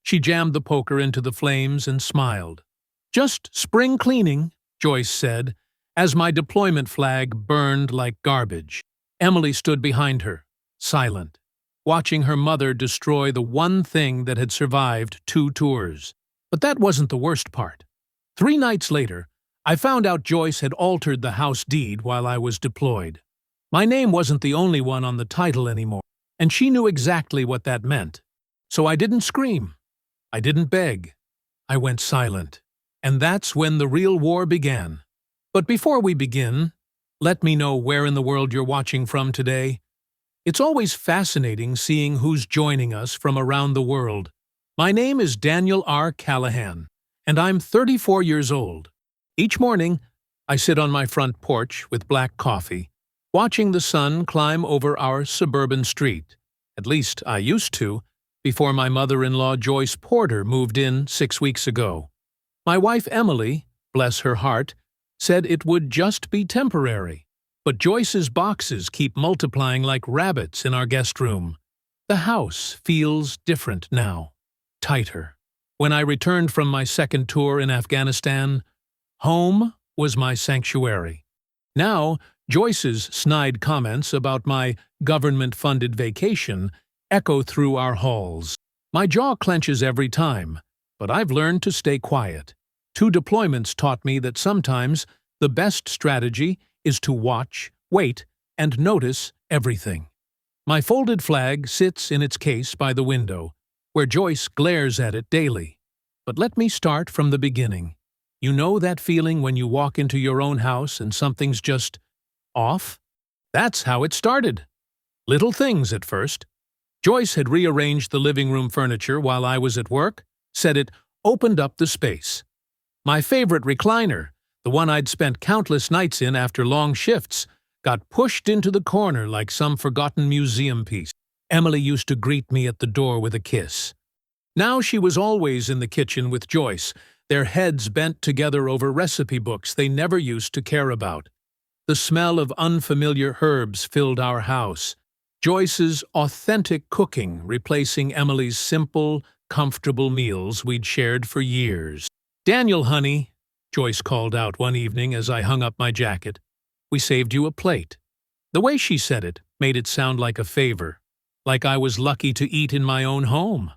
She jammed the poker into the flames and smiled. "Just spring cleaning," Joyce said, as my deployment flag burned like garbage. Emily stood behind her, silent, watching her mother destroy the one thing that had survived 2 tours. But that wasn't the worst part. 3 nights later, I found out Joyce had altered the house deed while I was deployed. My name wasn't the only one on the title anymore, and she knew exactly what that meant. So I didn't scream. I didn't beg. I went silent. And that's when the real war began. But before we begin, let me know where in the world you're watching from today. It's always fascinating seeing who's joining us from around the world. My name is Daniel R. Callahan, and I'm 34 years old. Each morning, I sit on my front porch with black coffee, watching the sun climb over our suburban street. At least I used to, before my mother-in-law Joyce Porter moved in 6 weeks ago. My wife Emily, bless her heart, said it would just be temporary. But Joyce's boxes keep multiplying like rabbits in our guest room. The house feels different now, tighter. When I returned from my second tour in Afghanistan, home was my sanctuary. Now, Joyce's snide comments about my government-funded vacation echo through our halls. My jaw clenches every time, but I've learned to stay quiet. 2 deployments taught me that sometimes the best strategy is to watch, wait, and notice everything. My folded flag sits in its case by the window, where Joyce glares at it daily. But let me start from the beginning. You know that feeling when you walk into your own house and something's just off? That's how it started. Little things at first. Joyce had rearranged the living room furniture while I was at work, said it opened up the space. My favorite recliner, the one I'd spent countless nights in after long shifts, got pushed into the corner like some forgotten museum piece. Emily used to greet me at the door with a kiss. Now she was always in the kitchen with Joyce, their heads bent together over recipe books they never used to care about. The smell of unfamiliar herbs filled our house. Joyce's authentic cooking replacing Emily's simple, comfortable meals we'd shared for years. "Daniel, honey," Joyce called out one evening as I hung up my jacket, "we saved you a plate." The way she said it made it sound like a favor, like I was lucky to eat in my own home.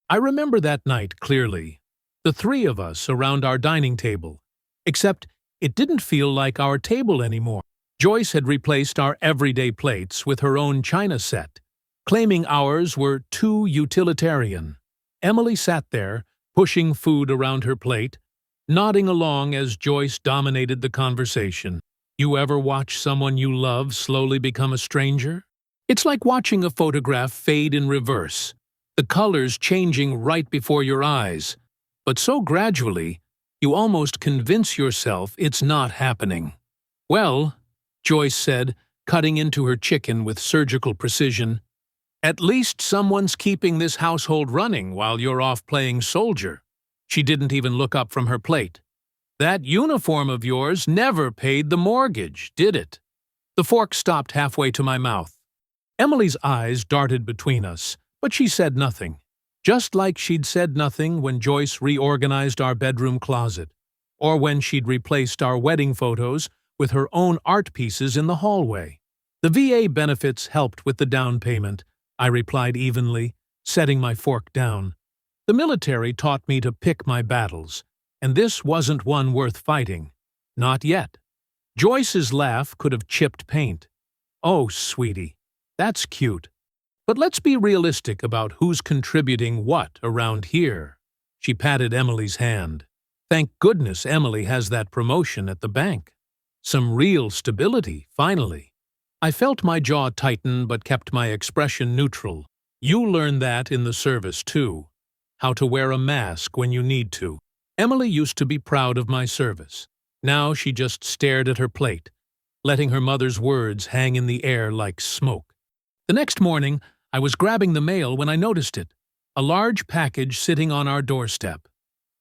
I remember that night clearly, the 3 of us around our dining table, except it didn't feel like our table anymore. Joyce had replaced our everyday plates with her own china set, claiming ours were too utilitarian. Emily sat there, pushing food around her plate, nodding along as Joyce dominated the conversation. You ever watch someone you love slowly become a stranger? It's like watching a photograph fade in reverse, the colors changing right before your eyes, but so gradually, you almost convince yourself it's not happening. "Well," Joyce said, cutting into her chicken with surgical precision, "at least someone's keeping this household running while you're off playing soldier." She didn't even look up from her plate. "That uniform of yours never paid the mortgage, did it?" The fork stopped halfway to my mouth. Emily's eyes darted between us, but she said nothing. Just like she'd said nothing when Joyce reorganized our bedroom closet, or when she'd replaced our wedding photos with her own art pieces in the hallway. "The VA benefits helped with the down payment," I replied evenly, setting my fork down. "The military taught me to pick my battles, and this wasn't one worth fighting. Not yet." Joyce's laugh could have chipped paint. "Oh, sweetie, that's cute. But let's be realistic about who's contributing what around here." She patted Emily's hand. "Thank goodness Emily has that promotion at the bank. Some real stability, finally." I felt my jaw tighten but kept my expression neutral. You learn that in the service, too. How to wear a mask when you need to. Emily used to be proud of my service. Now she just stared at her plate, letting her mother's words hang in the air like smoke. The next morning, I was grabbing the mail when I noticed it. A large package sitting on our doorstep.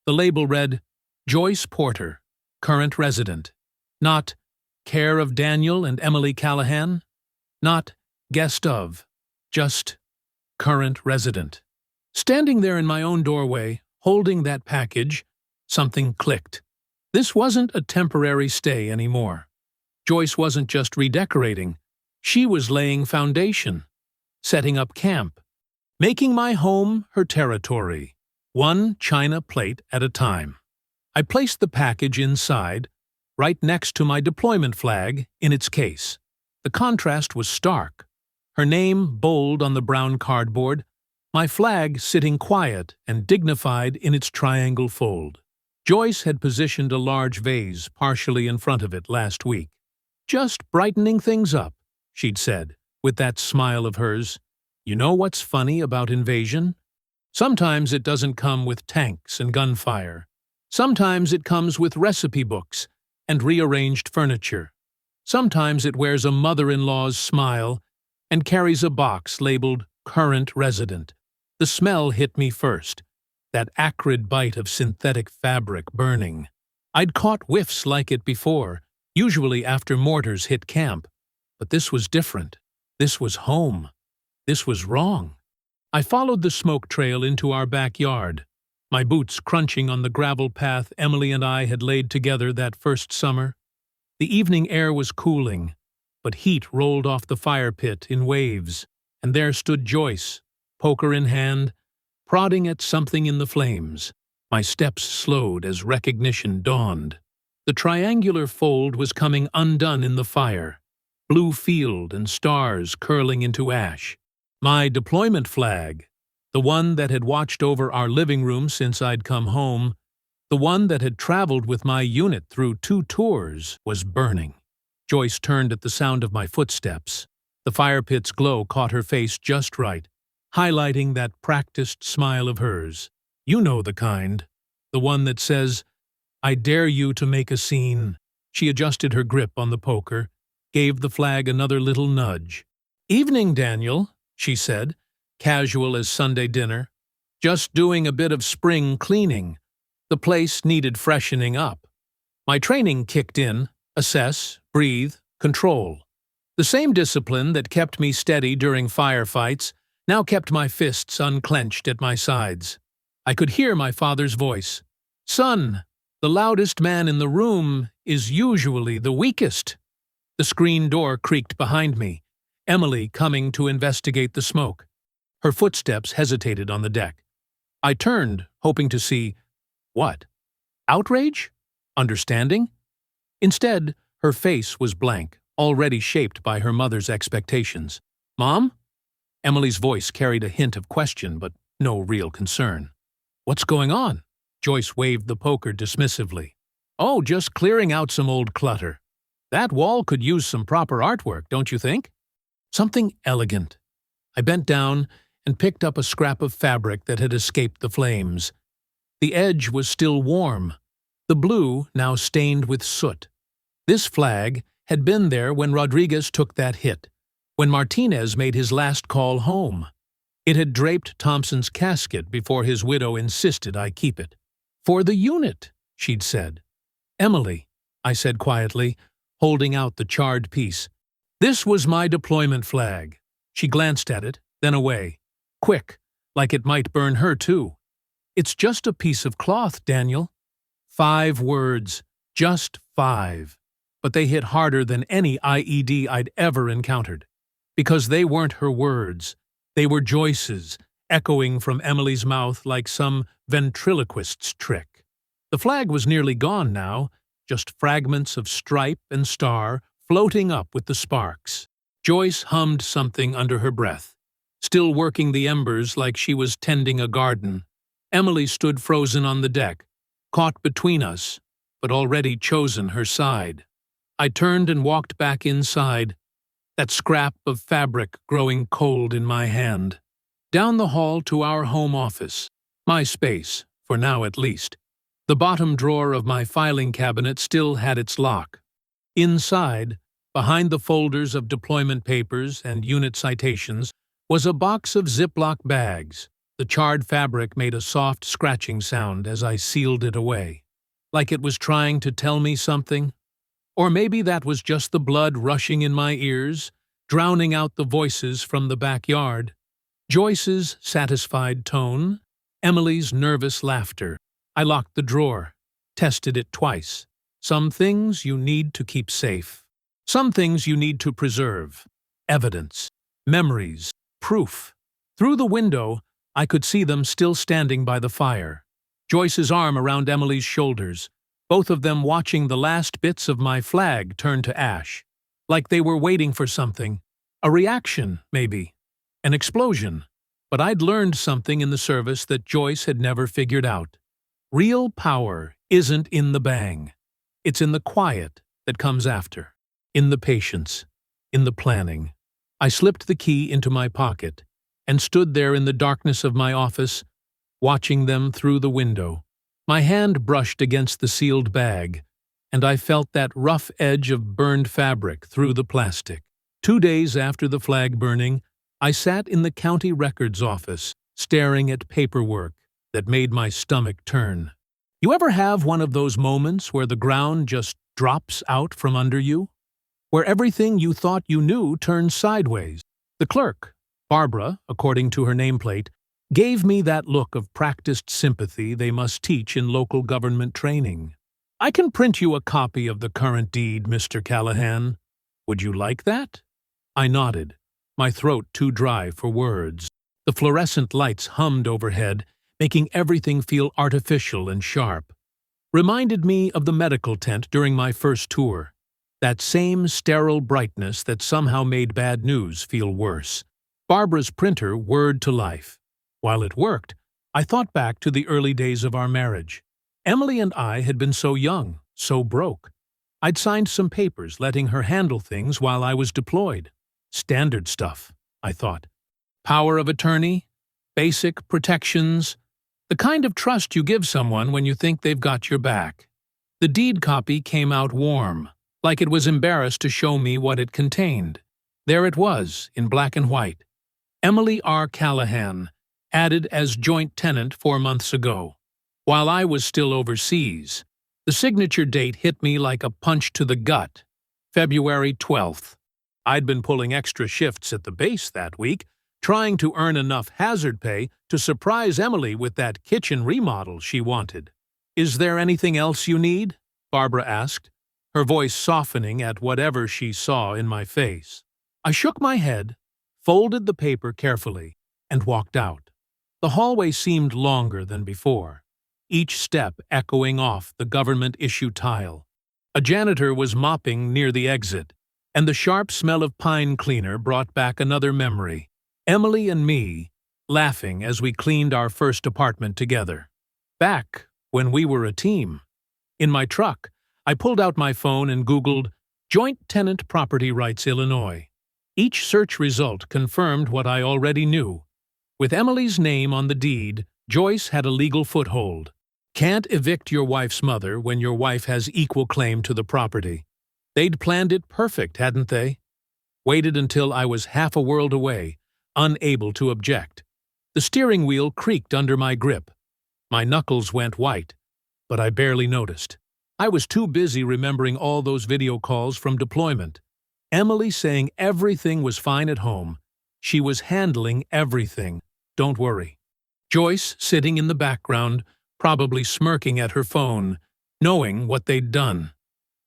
The label read, "Joyce Porter, current resident." Not "care of Daniel and Emily Callahan." Not "guest of." Just "current resident." Standing there in my own doorway, holding that package, something clicked. This wasn't a temporary stay anymore. Joyce wasn't just redecorating. She was laying foundation, setting up camp, making my home her territory, one china plate at a time. I placed the package inside, right next to my deployment flag in its case. The contrast was stark. Her name bold on the brown cardboard, my flag sitting quiet and dignified in its triangle fold. Joyce had positioned a large vase partially in front of it last week. "Just brightening things up," she'd said, with that smile of hers. "You know what's funny about invasion? Sometimes it doesn't come with tanks and gunfire. Sometimes it comes with recipe books and rearranged furniture. Sometimes it wears a mother-in-law's smile and carries a box labeled Current Resident." The smell hit me first, that acrid bite of synthetic fabric burning. I'd caught whiffs like it before, usually after mortars hit camp. But this was different. This was home. This was wrong. I followed the smoke trail into our backyard, my boots crunching on the gravel path Emily and I had laid together that first summer. The evening air was cooling, but heat rolled off the fire pit in waves, and there stood Joyce, poker in hand, prodding at something in the flames. My steps slowed as recognition dawned. The triangular fold was coming undone in the fire, blue field and stars curling into ash. My deployment flag, the one that had watched over our living room since I'd come home, the one that had traveled with my unit through 2 tours, was burning. Joyce turned at the sound of my footsteps. The fire pit's glow caught her face just right, highlighting that practiced smile of hers. You know the kind. The one that says, "I dare you to make a scene." She adjusted her grip on the poker, gave the flag another little nudge. "Evening, Daniel," she said, casual as Sunday dinner. "Just doing a bit of spring cleaning. The place needed freshening up." My training kicked in: assess, breathe, control. The same discipline that kept me steady during firefights now kept my fists unclenched at my sides. I could hear my father's voice. "Son, the loudest man in the room is usually the weakest." The screen door creaked behind me, Emily coming to investigate the smoke. Her footsteps hesitated on the deck. I turned, hoping to see what? Outrage? Understanding? Instead, her face was blank, already shaped by her mother's expectations. "Mom?" Emily's voice carried a hint of question, but no real concern. "What's going on?" Joyce waved the poker dismissively. "Oh, just clearing out some old clutter. That wall could use some proper artwork, don't you think?" Something elegant. I bent down and picked up a scrap of fabric that had escaped the flames. The edge was still warm, the blue now stained with soot. This flag had been there when Rodriguez took that hit, when Martinez made his last call home. It had draped Thompson's casket before his widow insisted I keep it. "For the unit," she'd said. "Emily," I said quietly, holding out the charred piece. "This was my deployment flag." She glanced at it, then away. Quick, like it might burn her too. "It's just a piece of cloth, Daniel." 5 words, just 5. But they hit harder than any IED I'd ever encountered. Because they weren't her words. They were Joyce's, echoing from Emily's mouth like some ventriloquist's trick. The flag was nearly gone now, just fragments of stripe and star floating up with the sparks. Joyce hummed something under her breath, still working the embers like she was tending a garden. Emily stood frozen on the deck, caught between us, but already chosen her side. I turned and walked back inside, that scrap of fabric growing cold in my hand. Down the hall to our home office, my space, for now at least. The bottom drawer of my filing cabinet still had its lock. Inside, behind the folders of deployment papers and unit citations, was a box of Ziploc bags. The charred fabric made a soft scratching sound as I sealed it away, like it was trying to tell me something. Or maybe that was just the blood rushing in my ears, drowning out the voices from the backyard. Joyce's satisfied tone, Emily's nervous laughter. I locked the drawer, tested it twice. Some things you need to keep safe. Some things you need to preserve. Evidence, memories, proof. Through the window, I could see them still standing by the fire. Joyce's arm around Emily's shoulders, both of them watching the last bits of my flag turn to ash. Like they were waiting for something. A reaction, maybe. An explosion. But I'd learned something in the service that Joyce had never figured out. Real power isn't in the bang. It's in the quiet that comes after. In the patience. In the planning. I slipped the key into my pocket and stood there in the darkness of my office, watching them through the window. My hand brushed against the sealed bag, and I felt that rough edge of burned fabric through the plastic. 2 days after the flag burning, I sat in the county records office, staring at paperwork that made my stomach turn. You ever have one of those moments where the ground just drops out from under you? Where everything you thought you knew turns sideways? The clerk, Barbara, according to her nameplate, gave me that look of practiced sympathy they must teach in local government training. I can print you a copy of the current deed, Mr. Callahan. Would you like that? I nodded, my throat too dry for words. The fluorescent lights hummed overhead, making everything feel artificial and sharp. Reminded me of the medical tent during my first tour. That same sterile brightness that somehow made bad news feel worse. Barbara's printer whirred to life. While it worked, I thought back to the early days of our marriage. Emily and I had been so young, so broke. I'd signed some papers letting her handle things while I was deployed. Standard stuff, I thought. Power of attorney, basic protections, the kind of trust you give someone when you think they've got your back. The deed copy came out warm, like it was embarrassed to show me what it contained. There it was, in black and white. Emily R. Callahan, added as joint tenant 4 months ago, while I was still overseas. The signature date hit me like a punch to the gut. February 12th. I'd been pulling extra shifts at the base that week, trying to earn enough hazard pay to surprise Emily with that kitchen remodel she wanted. Is there anything else you need? Barbara asked, her voice softening at whatever she saw in my face. I shook my head, folded the paper carefully, and walked out. The hallway seemed longer than before, each step echoing off the government-issue tile. A janitor was mopping near the exit, and the sharp smell of pine cleaner brought back another memory. Emily and me, laughing as we cleaned our first apartment together. Back when we were a team. In my truck, I pulled out my phone and Googled Joint Tenant Property Rights Illinois. Each search result confirmed what I already knew. With Emily's name on the deed, Joyce had a legal foothold. Can't evict your wife's mother when your wife has equal claim to the property. They'd planned it perfect, hadn't they? Waited until I was half a world away, unable to object. The steering wheel creaked under my grip. My knuckles went white, but I barely noticed. I was too busy remembering all those video calls from deployment. Emily saying everything was fine at home. She was handling everything. Don't worry. Joyce sitting in the background, probably smirking at her phone, knowing what they'd done.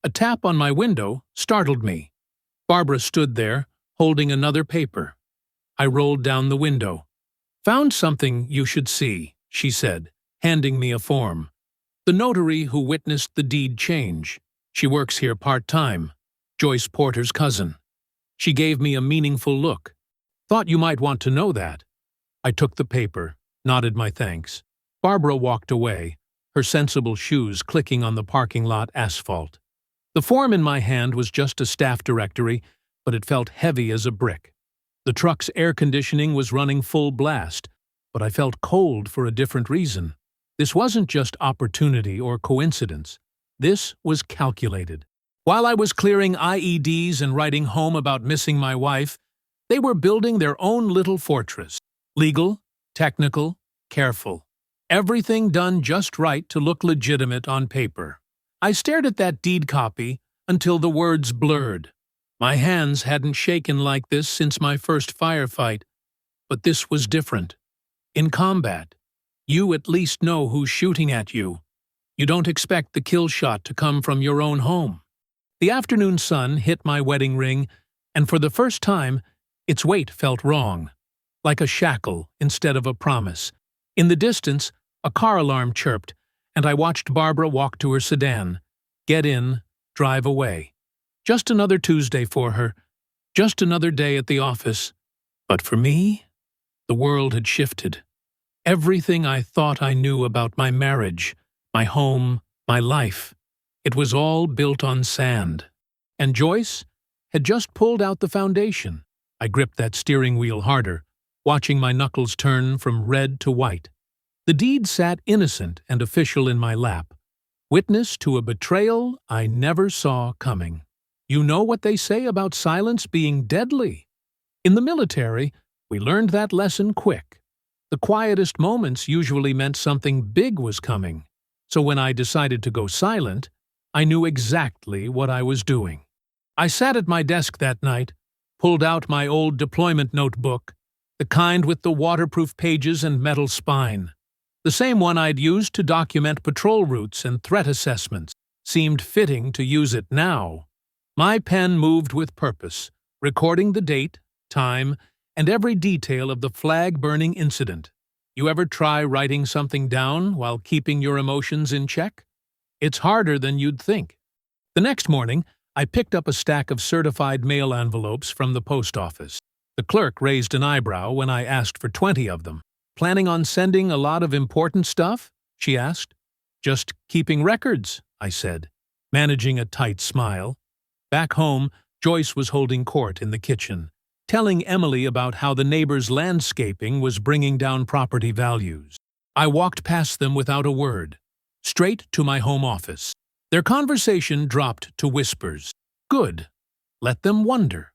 A tap on my window startled me. Barbara stood there, holding another paper. I rolled down the window. Found something you should see, she said, handing me a form. The notary who witnessed the deed change. She works here part-time. Joyce Porter's cousin. She gave me a meaningful look. Thought you might want to know that. I took the paper, nodded my thanks. Barbara walked away, her sensible shoes clicking on the parking lot asphalt. The form in my hand was just a staff directory, but it felt heavy as a brick. The truck's air conditioning was running full blast, but I felt cold for a different reason. This wasn't just opportunity or coincidence. This was calculated. While I was clearing IEDs and writing home about missing my wife, they were building their own little fortress. Legal, technical, careful. Everything done just right to look legitimate on paper. I stared at that deed copy until the words blurred. My hands hadn't shaken like this since my first firefight. But this was different. In combat, you at least know who's shooting at you. You don't expect the kill shot to come from your own home. The afternoon sun hit my wedding ring, and for the first time, its weight felt wrong, like a shackle instead of a promise. In the distance, a car alarm chirped, and I watched Barbara walk to her sedan, get in, drive away. Just another Tuesday for her, just another day at the office. But for me, the world had shifted. Everything I thought I knew about my marriage, my home, my life, it was all built on sand. And Joyce had just pulled out the foundation. I gripped that steering wheel harder, watching my knuckles turn from red to white. The deed sat innocent and official in my lap, witness to a betrayal I never saw coming. You know what they say about silence being deadly. In the military, we learned that lesson quick. The quietest moments usually meant something big was coming. So when I decided to go silent, I knew exactly what I was doing. I sat at my desk that night, pulled out my old deployment notebook, the kind with the waterproof pages and metal spine. The same one I'd used to document patrol routes and threat assessments. Seemed fitting to use it now. My pen moved with purpose, recording the date, time, and every detail of the flag-burning incident. You ever try writing something down while keeping your emotions in check? It's harder than you'd think. The next morning, I picked up a stack of certified mail envelopes from the post office. The clerk raised an eyebrow when I asked for 20 of them. "Planning on sending a lot of important stuff?" she asked. "Just keeping records," I said, managing a tight smile. Back home, Joyce was holding court in the kitchen, telling Emily about how the neighbors' landscaping was bringing down property values. I walked past them without a word, straight to my home office. Their conversation dropped to whispers. Good. Let them wonder.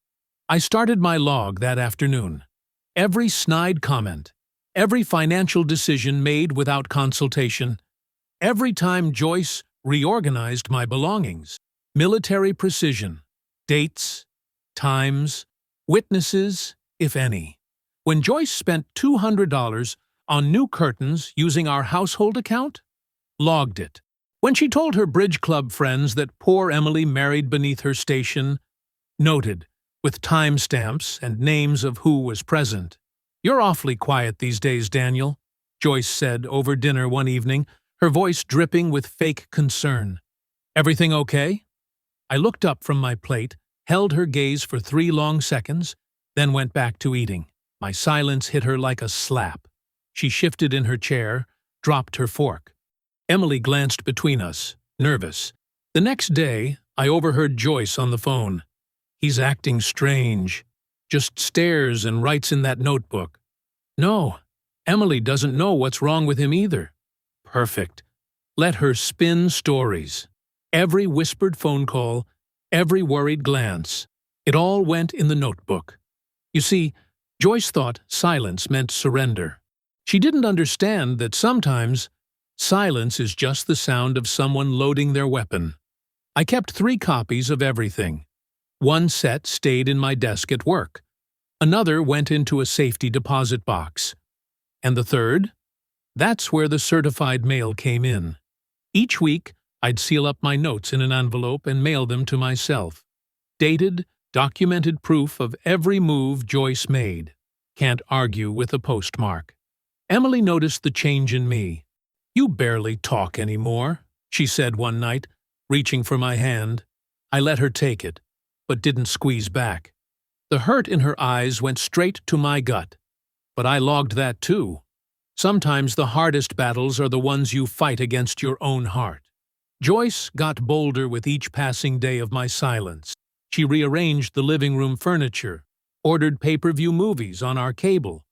I started my log that afternoon. Every snide comment, every financial decision made without consultation, every time Joyce reorganized my belongings. Military precision, dates, times, witnesses, if any. When Joyce spent $200 on new curtains using our household account, logged it. When she told her bridge club friends that poor Emily married beneath her station, noted, with timestamps and names of who was present. "You're awfully quiet these days, Daniel," Joyce said over dinner one evening, her voice dripping with fake concern. "Everything okay?" I looked up from my plate, held her gaze for 3 long seconds, then went back to eating. My silence hit her like a slap. She shifted in her chair, dropped her fork. Emily glanced between us, nervous. The next day, I overheard Joyce on the phone. "He's acting strange. Just stares and writes in that notebook." "No, Emily doesn't know what's wrong with him either." Perfect. Let her spin stories. Every whispered phone call, every worried glance. It all went in the notebook. You see, Joyce thought silence meant surrender. She didn't understand that sometimes silence is just the sound of someone loading their weapon. I kept 3 copies of everything. One set stayed in my desk at work. Another went into a safety deposit box. And the third? That's where the certified mail came in. Each week, I'd seal up my notes in an envelope and mail them to myself. Dated, documented proof of every move Joyce made. Can't argue with a postmark. Emily noticed the change in me. "You barely talk anymore," she said one night, reaching for my hand. I let her take it, but didn't squeeze back. The hurt in her eyes went straight to my gut. But I logged that too. Sometimes the hardest battles are the ones you fight against your own heart. Joyce got bolder with each passing day of my silence. She rearranged the living room furniture, ordered pay-per-view movies on our cable,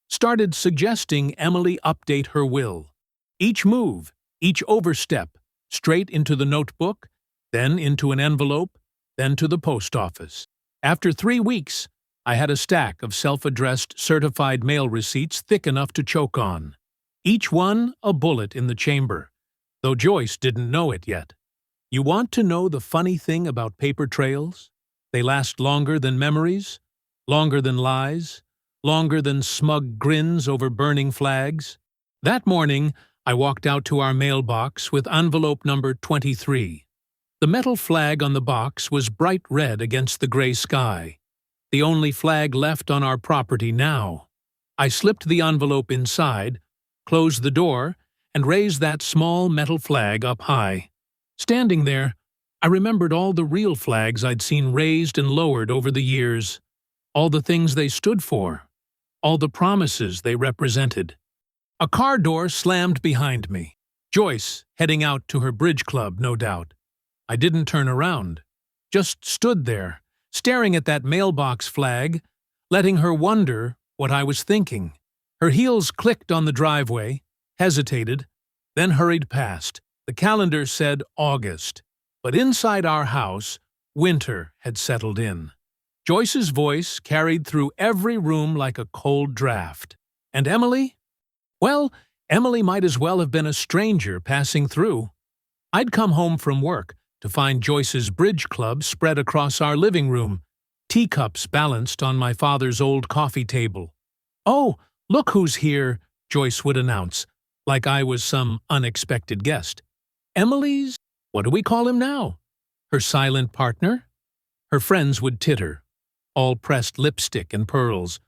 started suggesting Emily update her will. Each move, each overstep, straight into the notebook, then into an envelope, then to the post office. After 3 weeks, I had a stack of self-addressed certified mail receipts thick enough to choke on. Each one a bullet in the chamber, though Joyce didn't know it yet. You want to know the funny thing about paper trails? They last longer than memories, longer than lies, longer than smug grins over burning flags. That morning, I walked out to our mailbox with envelope number 23. The metal flag on the box was bright red against the gray sky, the only flag left on our property now. I slipped the envelope inside, closed the door, and raised that small metal flag up high. Standing there, I remembered all the real flags I'd seen raised and lowered over the years, all the things they stood for, all the promises they represented. A car door slammed behind me. Joyce, heading out to her bridge club, no doubt. I didn't turn around, just stood there, staring at that mailbox flag, letting her wonder what I was thinking. Her heels clicked on the driveway, hesitated, then hurried past. The calendar said August, but inside our house, winter had settled in. Joyce's voice carried through every room like a cold draft. And Emily? Well, Emily might as well have been a stranger passing through. I'd come home from work to find Joyce's bridge club spread across our living room, teacups balanced on my father's old coffee table. "Oh, look who's here," Joyce would announce, like I was some unexpected guest. Emily's, what do we call him now? Her silent partner? Her friends would titter, all pressed lipstick and pearls,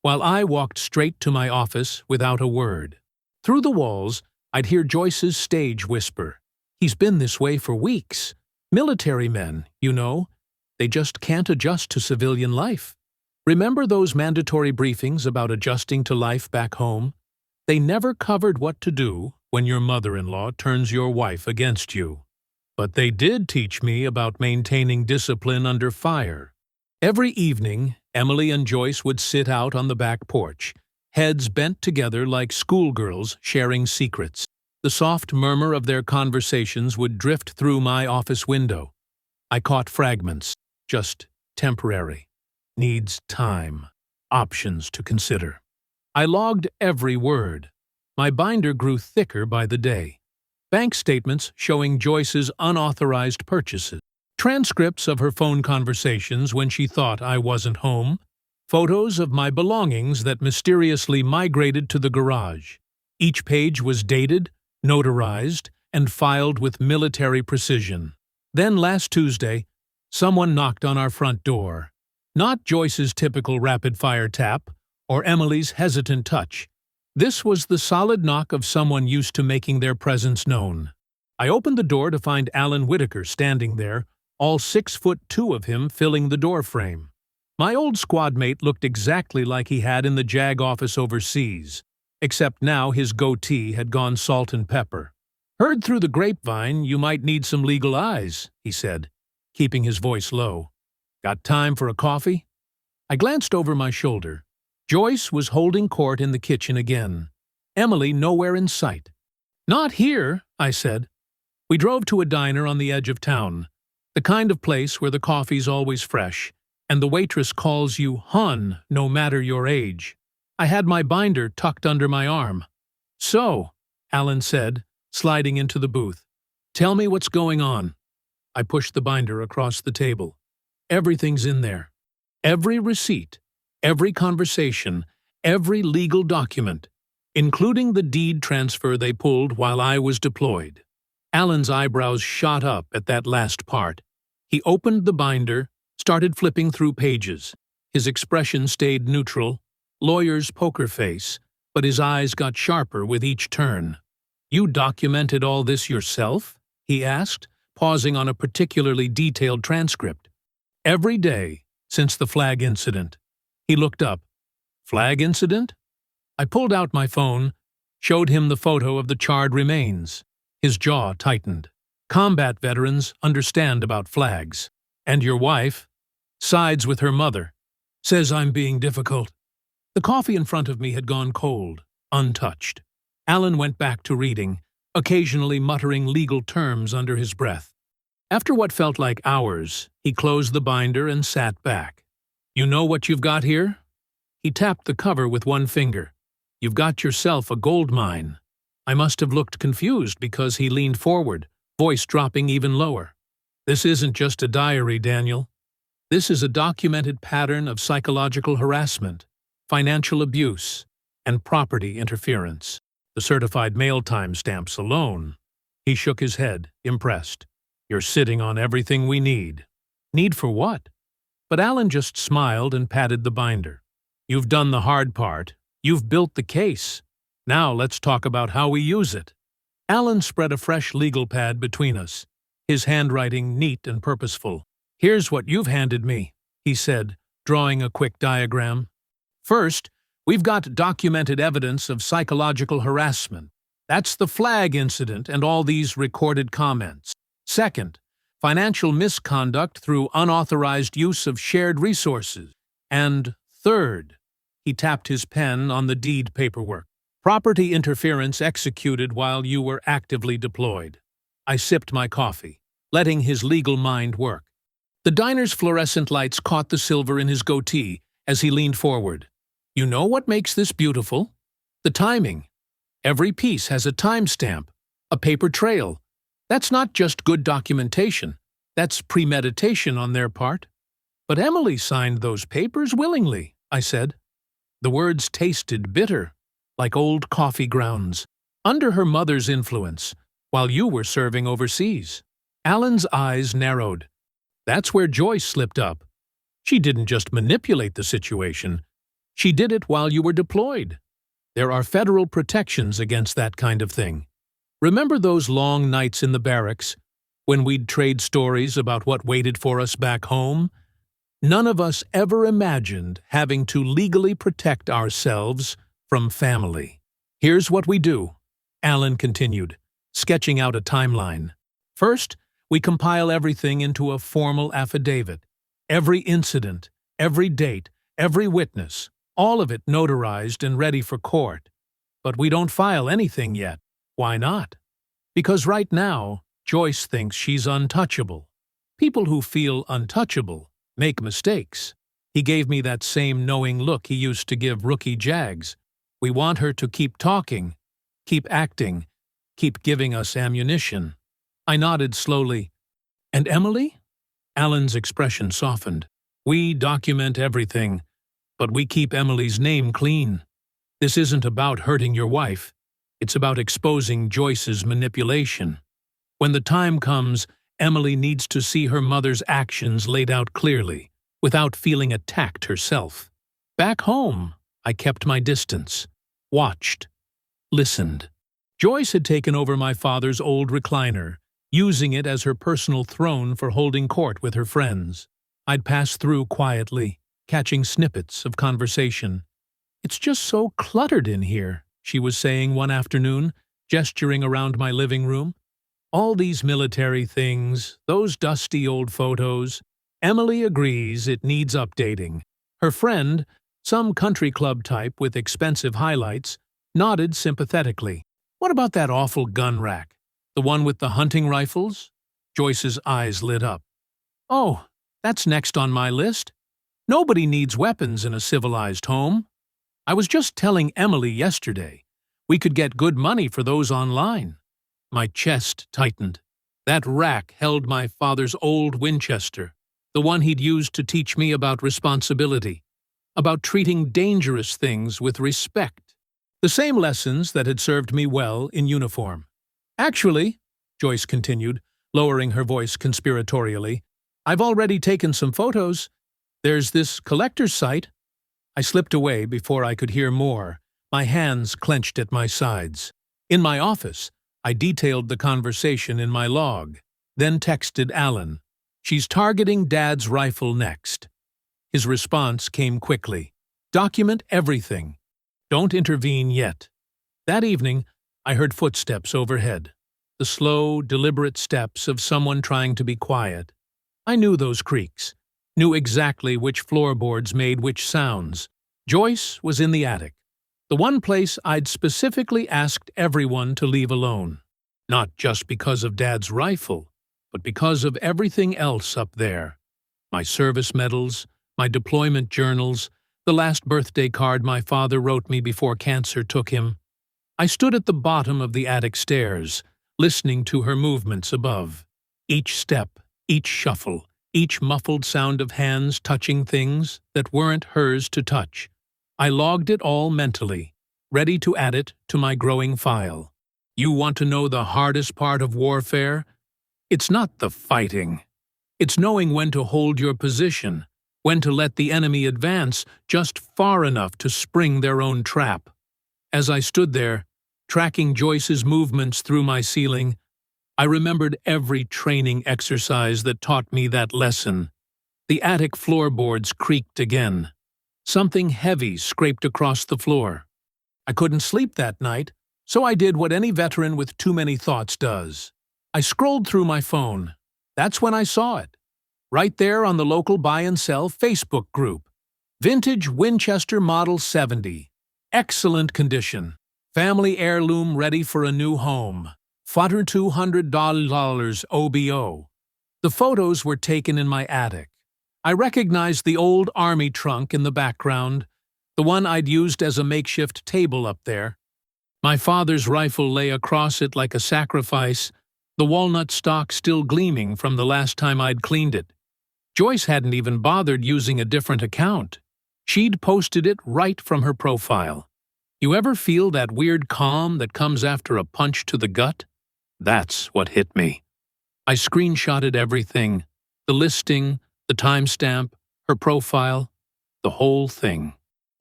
while I walked straight to my office without a word. Through the walls, I'd hear Joyce's stage whisper. "He's been this way for weeks. Military men, you know. They just can't adjust to civilian life. Remember those mandatory briefings about adjusting to life back home? They never covered what to do when your mother-in-law turns your wife against you. But they did teach me about maintaining discipline under fire." Every evening, Emily and Joyce would sit out on the back porch, heads bent together like schoolgirls sharing secrets. The soft murmur of their conversations would drift through my office window. I caught fragments, just temporary. Needs time, options to consider. I logged every word. My binder grew thicker by the day. Bank statements showing Joyce's unauthorized purchases. Transcripts of her phone conversations when she thought I wasn't home. Photos of my belongings that mysteriously migrated to the garage. Each page was dated, notarized, and filed with military precision. Then last Tuesday, someone knocked on our front door. Not Joyce's typical rapid-fire tap or Emily's hesitant touch. This was the solid knock of someone used to making their presence known. I opened the door to find Alan Whitaker standing there, all 6'2" of him filling the doorframe. My old squad mate looked exactly like he had in the JAG office overseas, except now his goatee had gone salt and pepper. "Heard through the grapevine you might need some legal eyes," he said, keeping his voice low. "Got time for a coffee?" I glanced over my shoulder. Joyce was holding court in the kitchen again. Emily nowhere in sight. "Not here," I said. We drove to a diner on the edge of town, the kind of place where the coffee's always fresh, and the waitress calls you hon no matter your age. I had my binder tucked under my arm. "So," Alan said, sliding into the booth, "tell me what's going on." I pushed the binder across the table. Everything's in there. Every receipt, every conversation, every legal document, including the deed transfer they pulled while I was deployed. Alan's eyebrows shot up at that last part. He opened the binder, started flipping through pages. His expression stayed neutral, lawyer's poker face, but his eyes got sharper with each turn. "You documented all this yourself?" he asked, pausing on a particularly detailed transcript. "Every day, since the flag incident." He looked up. "Flag incident?" I pulled out my phone, showed him the photo of the charred remains. His jaw tightened. "Combat veterans understand about flags. And your wife sides with her mother. Says I'm being difficult." The coffee in front of me had gone cold, untouched. Alan went back to reading, occasionally muttering legal terms under his breath. After what felt like hours, he closed the binder and sat back. "You know what you've got here?" He tapped the cover with one finger. "You've got yourself a gold mine." I must have looked confused because he leaned forward, voice dropping even lower. "This isn't just a diary, Daniel. This is a documented pattern of psychological harassment. financial abuse, and property interference. The certified mail timestamps alone. He shook his head, impressed. You're sitting on everything we need. Need for what? But Alan just smiled and patted the binder. You've done the hard part. You've built the case. Now let's talk about how we use it. Alan spread a fresh legal pad between us, his handwriting neat and purposeful. Here's what you've handed me, he said, drawing a quick diagram. First, we've got documented evidence of psychological harassment. That's the flag incident and all these recorded comments. Second, financial misconduct through unauthorized use of shared resources. And third, he tapped his pen on the deed paperwork. Property interference executed while you were actively deployed. I sipped my coffee, letting his legal mind work. The diner's fluorescent lights caught the silver in his goatee as he leaned forward. You know what makes this beautiful? The timing. Every piece has a timestamp, a paper trail. That's not just good documentation. That's premeditation on their part. But Emily signed those papers willingly, I said. The words tasted bitter, like old coffee grounds, under her mother's influence, while you were serving overseas. Alan's eyes narrowed. That's where Joyce slipped up. She didn't just manipulate the situation. She did it while you were deployed. There are federal protections against that kind of thing. Remember those long nights in the barracks, when we'd trade stories about what waited for us back home? None of us ever imagined having to legally protect ourselves from family. Here's what we do, Alan continued, sketching out a timeline. First, we compile everything into a formal affidavit. Every incident, every date, every witness, all of it notarized and ready for court. But we don't file anything yet. Why not? Because right now, Joyce thinks she's untouchable. People who feel untouchable make mistakes. He gave me that same knowing look he used to give rookie Jags. We want her to keep talking, keep acting, keep giving us ammunition. I nodded slowly. And Emily? Alan's expression softened. We document everything, but we keep Emily's name clean. This isn't about hurting your wife. It's about exposing Joyce's manipulation. When the time comes, Emily needs to see her mother's actions laid out clearly, without feeling attacked herself. Back home, I kept my distance, watched, listened. Joyce had taken over my father's old recliner, using it as her personal throne for holding court with her friends. I'd pass through quietly, catching snippets of conversation. It's just so cluttered in here, she was saying one afternoon, gesturing around my living room. All these military things, those dusty old photos. Emily agrees it needs updating. Her friend, some country club type with expensive highlights, nodded sympathetically. What about that awful gun rack? The one with the hunting rifles? Joyce's eyes lit up. Oh, that's next on my list. Nobody needs weapons in a civilized home. I was just telling Emily yesterday. We could get good money for those online. My chest tightened. That rack held my father's old Winchester, the one he'd used to teach me about responsibility, about treating dangerous things with respect. The same lessons that had served me well in uniform. Actually, Joyce continued, lowering her voice conspiratorially, I've already taken some photos. There's this collector's site. I slipped away before I could hear more, my hands clenched at my sides. In my office, I detailed the conversation in my log, then texted Alan. She's targeting Dad's rifle next. His response came quickly. Document everything. Don't intervene yet. That evening, I heard footsteps overhead. The slow, deliberate steps of someone trying to be quiet. I knew those creaks, knew exactly which floorboards made which sounds. Joyce was in the attic, the one place I'd specifically asked everyone to leave alone. Not just because of Dad's rifle, but because of everything else up there. My service medals, my deployment journals, the last birthday card my father wrote me before cancer took him. I stood at the bottom of the attic stairs, listening to her movements above. Each step, each shuffle, each muffled sound of hands touching things that weren't hers to touch. I logged it all mentally, ready to add it to my growing file. You want to know the hardest part of warfare? It's not the fighting. It's knowing when to hold your position, when to let the enemy advance just far enough to spring their own trap. As I stood there, tracking Joyce's movements through my ceiling, I remembered every training exercise that taught me that lesson. The attic floorboards creaked again. Something heavy scraped across the floor. I couldn't sleep that night, so I did what any veteran with too many thoughts does. I scrolled through my phone. That's when I saw it. Right there on the local buy and sell Facebook group. Vintage Winchester Model 70. Excellent condition. Family heirloom ready for a new home. $4,200 OBO. The photos were taken in my attic. I recognized the old army trunk in the background, the one I'd used as a makeshift table up there. My father's rifle lay across it like a sacrifice, the walnut stock still gleaming from the last time I'd cleaned it. Joyce hadn't even bothered using a different account. She'd posted it right from her profile. You ever feel that weird calm that comes after a punch to the gut? That's what hit me. I screenshotted everything, the listing, the timestamp, her profile, the whole thing.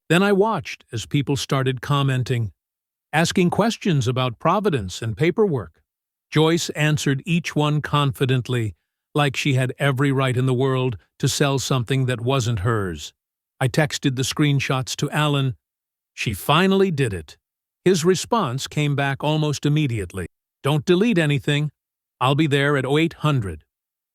Then I watched as people started commenting, asking questions about Providence and paperwork. Joyce answered each one confidently, like she had every right in the world to sell something that wasn't hers. I texted the screenshots to Alan. She finally did it. His response came back almost immediately. Don't delete anything. I'll be there at 0800.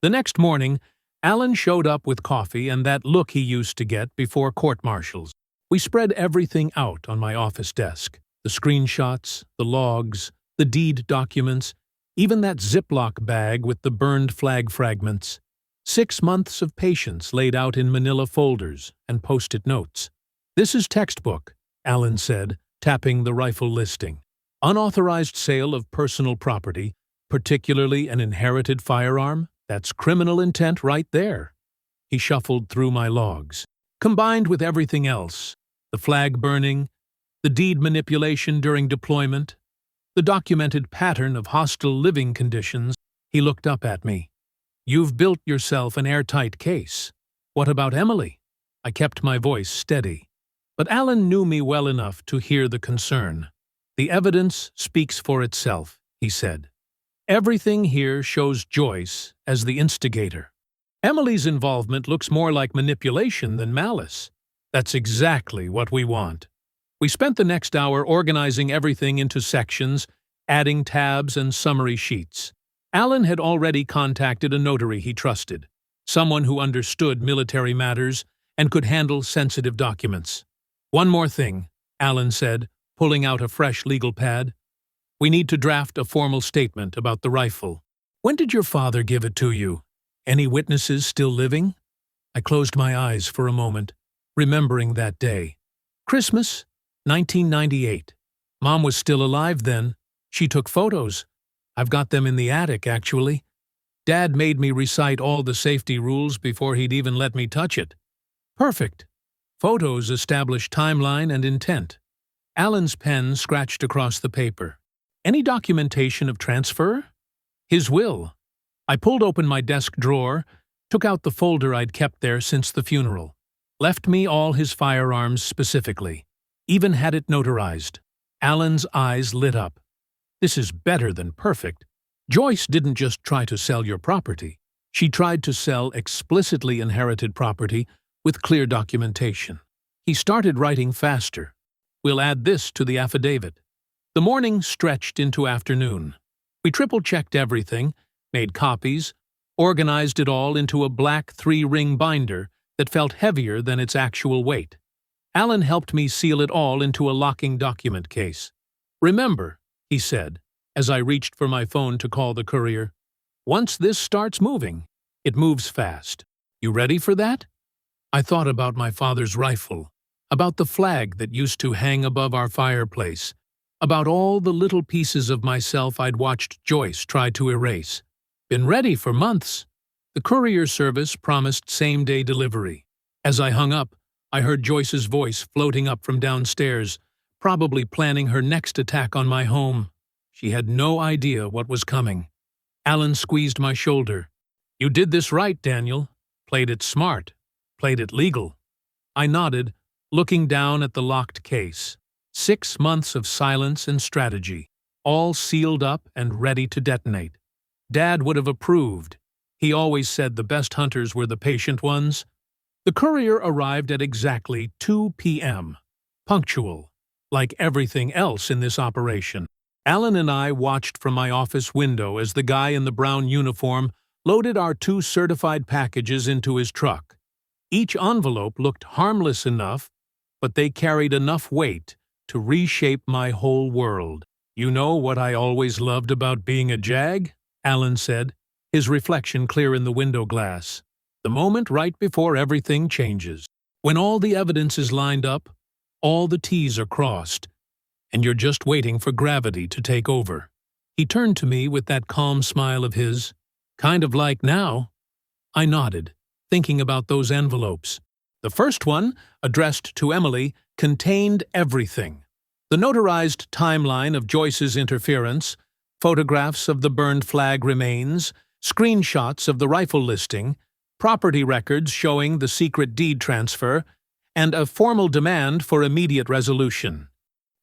The next morning, Alan showed up with coffee and that look he used to get before court-martials. We spread everything out on my office desk. The screenshots, the logs, the deed documents, even that Ziploc bag with the burned flag fragments. 6 months of patience laid out in manila folders and post-it notes. This is textbook, Alan said, tapping the rifle listing. Unauthorized sale of personal property, particularly an inherited firearm, that's criminal intent right there. He shuffled through my logs. Combined with everything else, the flag burning, the deed manipulation during deployment, the documented pattern of hostile living conditions, he looked up at me. You've built yourself an airtight case. What about Emily? I kept my voice steady. But Alan knew me well enough to hear the concern. The evidence speaks for itself, he said. Everything here shows Joyce as the instigator. Emily's involvement looks more like manipulation than malice. That's exactly what we want. We spent the next hour organizing everything into sections, adding tabs and summary sheets. Alan had already contacted a notary he trusted, someone who understood military matters and could handle sensitive documents. One more thing, Alan said, pulling out a fresh legal pad. We need to draft a formal statement about the rifle. When did your father give it to you? Any witnesses still living? I closed my eyes for a moment, remembering that day. Christmas, 1998. Mom was still alive then. She took photos. I've got them in the attic, actually. Dad made me recite all the safety rules before he'd even let me touch it. Perfect. Photos establish timeline and intent. Alan's pen scratched across the paper. Any documentation of transfer? His will. I pulled open my desk drawer, took out the folder I'd kept there since the funeral. Left me all his firearms specifically. Even had it notarized. Alan's eyes lit up. This is better than perfect. Joyce didn't just try to sell your property. She tried to sell explicitly inherited property with clear documentation. He started writing faster. We'll add this to the affidavit. The morning stretched into afternoon. We triple-checked everything, made copies, organized it all into a black 3-ring binder that felt heavier than its actual weight. Alan helped me seal it all into a locking document case. Remember, he said, as I reached for my phone to call the courier, once this starts moving, it moves fast. You ready for that? I thought about my father's rifle, about the flag that used to hang above our fireplace, about all the little pieces of myself I'd watched Joyce try to erase. Been ready for months. The courier service promised same-day delivery. As I hung up, I heard Joyce's voice floating up from downstairs, probably planning her next attack on my home. She had no idea what was coming. Alan squeezed my shoulder. "You did this right, Daniel. Played it smart. Played it legal." I nodded, looking down at the locked case. 6 months of silence and strategy, all sealed up and ready to detonate. Dad would have approved. He always said the best hunters were the patient ones. The courier arrived at exactly 2 p.m. Punctual, like everything else in this operation. Alan and I watched from my office window as the guy in the brown uniform loaded our 2 certified packages into his truck. Each envelope looked harmless enough, but they carried enough weight to reshape my whole world. "You know what I always loved about being a JAG?" Alan said, his reflection clear in the window glass. "The moment right before everything changes. When all the evidence is lined up, all the T's are crossed, and you're just waiting for gravity to take over." He turned to me with that calm smile of his. "Kind of like now." I nodded, thinking about those envelopes. The first one, addressed to Emily, contained everything. The notarized timeline of Joyce's interference, photographs of the burned flag remains, screenshots of the rifle listing, property records showing the secret deed transfer, and a formal demand for immediate resolution.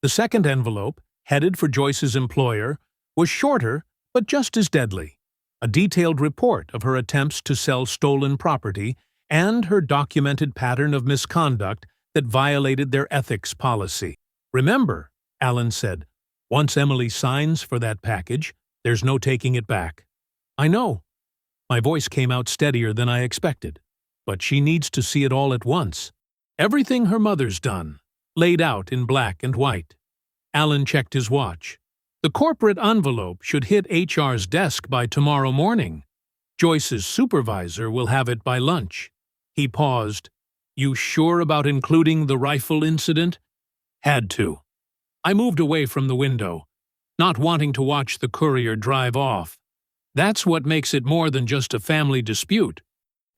The second envelope, headed for Joyce's employer, was shorter but just as deadly. A detailed report of her attempts to sell stolen property and her documented pattern of misconduct that violated their ethics policy. "Remember," Alan said, "once Emily signs for that package, there's no taking it back." "I know." My voice came out steadier than I expected. "But she needs to see it all at once. Everything her mother's done, laid out in black and white." Alan checked his watch. "The corporate envelope should hit HR's desk by tomorrow morning. Joyce's supervisor will have it by lunch." He paused. "You sure about including the rifle incident?" "Had to." I moved away from the window, not wanting to watch the courier drive off. That's what makes it more than just a family dispute.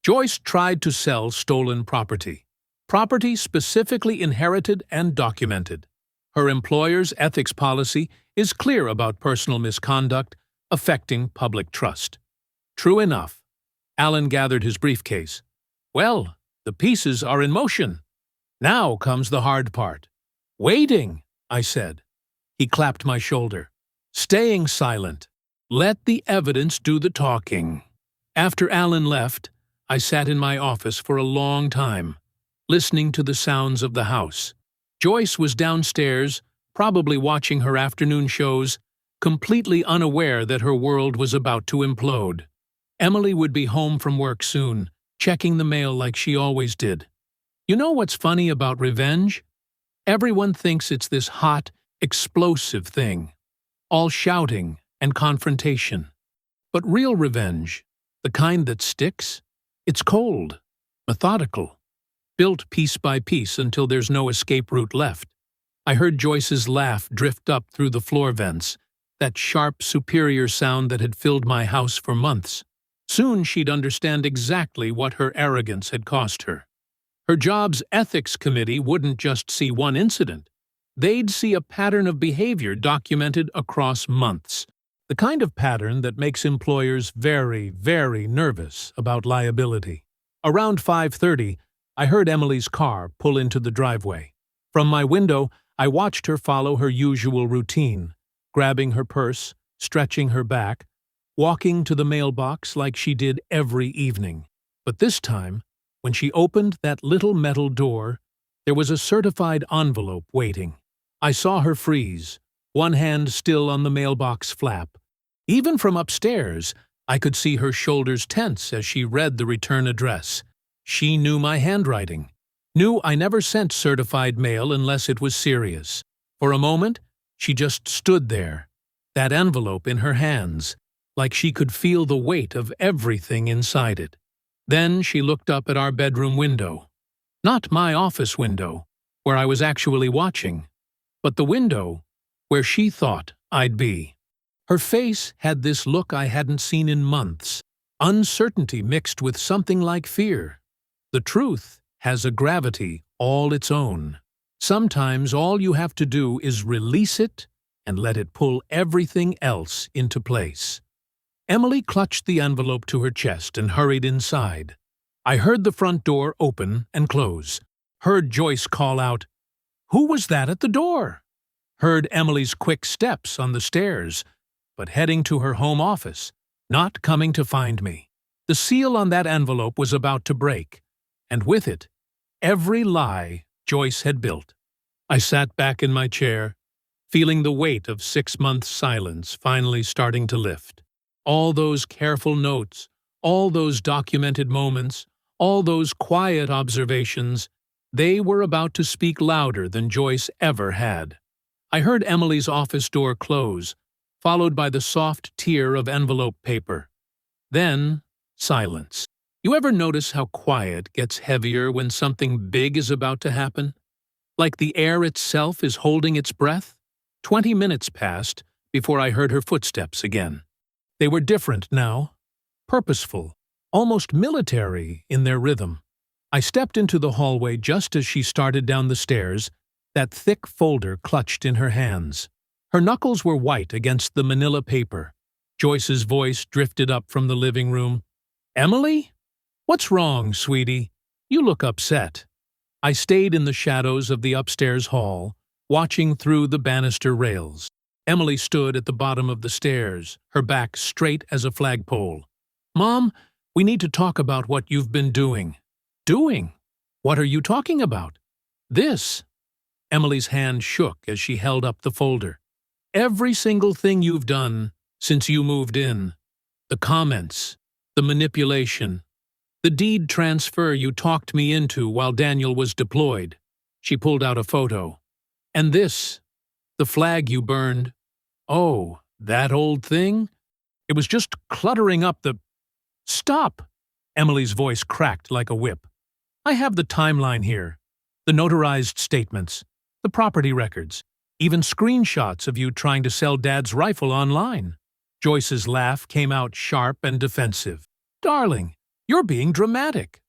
Joyce tried to sell stolen property. Property specifically inherited and documented. Her employer's ethics policy is clear about personal misconduct affecting public trust. True enough. Alan gathered his briefcase. "Well, the pieces are in motion. Now comes the hard part." "Waiting," I said. He clapped my shoulder. "Staying silent. Let the evidence do the talking." After Alan left, I sat in my office for a long time, listening to the sounds of the house. Joyce was downstairs, probably watching her afternoon shows, completely unaware that her world was about to implode. Emily would be home from work soon, checking the mail like she always did. You know what's funny about revenge? Everyone thinks it's this hot, explosive thing, all shouting and confrontation. But real revenge, the kind that sticks, it's cold, methodical, built piece by piece until there's no escape route left. I heard Joyce's laugh drift up through the floor vents, that sharp, superior sound that had filled my house for months. Soon she'd understand exactly what her arrogance had cost her. Her job's ethics committee wouldn't just see one incident. They'd see a pattern of behavior documented across months. The kind of pattern that makes employers very, very nervous about liability. Around 5:30, I heard Emily's car pull into the driveway. From my window, I watched her follow her usual routine, grabbing her purse, stretching her back, walking to the mailbox like she did every evening. But this time, when she opened that little metal door, there was a certified envelope waiting. I saw her freeze, one hand still on the mailbox flap. Even from upstairs, I could see her shoulders tense as she read the return address. She knew my handwriting, knew I never sent certified mail unless it was serious. For a moment, she just stood there, that envelope in her hands, like she could feel the weight of everything inside it. Then she looked up at our bedroom window. Not my office window, where I was actually watching, but the window where she thought I'd be. Her face had this look I hadn't seen in months, uncertainty mixed with something like fear. The truth has a gravity all its own. Sometimes all you have to do is release it and let it pull everything else into place. Emily clutched the envelope to her chest and hurried inside. I heard the front door open and close. Heard Joyce call out, "Who was that at the door?" Heard Emily's quick steps on the stairs, but heading to her home office, not coming to find me. The seal on that envelope was about to break, and with it, every lie Joyce had built. I sat back in my chair, feeling the weight of 6 months' silence finally starting to lift. All those careful notes, all those documented moments, all those quiet observations, they were about to speak louder than Joyce ever had. I heard Emily's office door close, followed by the soft tier of envelope paper. Then, silence. You ever notice how quiet gets heavier when something big is about to happen? Like the air itself is holding its breath? 20 minutes passed before I heard her footsteps again. They were different now, purposeful, almost military in their rhythm. I stepped into the hallway just as she started down the stairs, that thick folder clutched in her hands. Her knuckles were white against the manila paper. Joyce's voice drifted up from the living room. "Emily? What's wrong, sweetie? You look upset." I stayed in the shadows of the upstairs hall, watching through the banister rails. Emily stood at the bottom of the stairs, her back straight as a flagpole. "Mom, we need to talk about what you've been doing." "Doing? What are you talking about?" "This." Emily's hand shook as she held up the folder. "Every single thing you've done since you moved in. The comments, the manipulation, the deed transfer you talked me into while Daniel was deployed." She pulled out a photo. "And this, the flag you burned. Oh, that old thing? It was just cluttering up the—" "Stop!" Emily's voice cracked like a whip. "I have the timeline here, the notarized statements, the property records, even screenshots of you trying to sell Dad's rifle online." Joyce's laugh came out sharp and defensive. "Darling, you're being dramatic.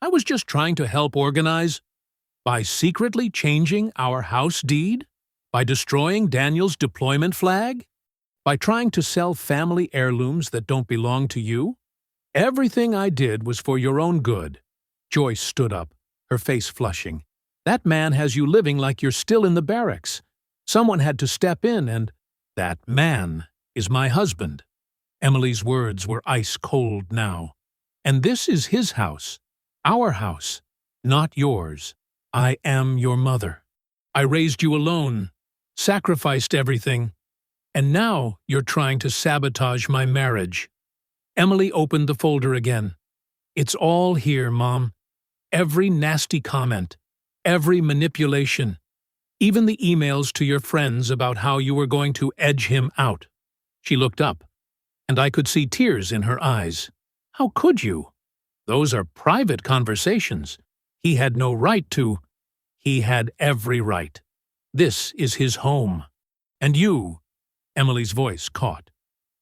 I was just trying to help organize. By secretly changing our house deed? By destroying Daniel's deployment flag? By trying to sell family heirlooms that don't belong to you? Everything I did was for your own good." Joyce stood up, her face flushing. "That man has you living like you're still in the barracks. Someone had to step in and— that man is my husband." Emily's words were ice cold now. "And this is his house, our house, not yours. I am your mother. I raised you alone, sacrificed everything, and now you're trying to sabotage my marriage." Emily opened the folder again. "It's all here, Mom. Every nasty comment, every manipulation, even the emails to your friends about how you were going to edge him out." She looked up, and I could see tears in her eyes. "How could you? Those are private conversations. He had no right to—" "He had every right. This is his home. And you," Emily's voice caught,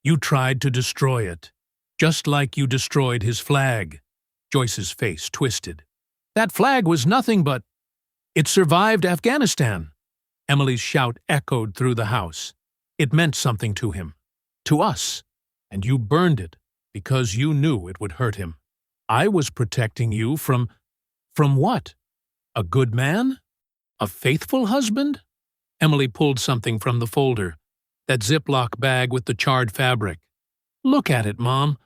"you tried to destroy it, just like you destroyed his flag." Joyce's face twisted. "That flag was nothing but— it survived Afghanistan." Emily's shout echoed through the house. "It meant something to him, to us, and you burned it because you knew it would hurt him. I was protecting you from— From what? A good man? A faithful husband?" Emily pulled something from the folder, that Ziploc bag with the charred fabric. "Look at it, Mom.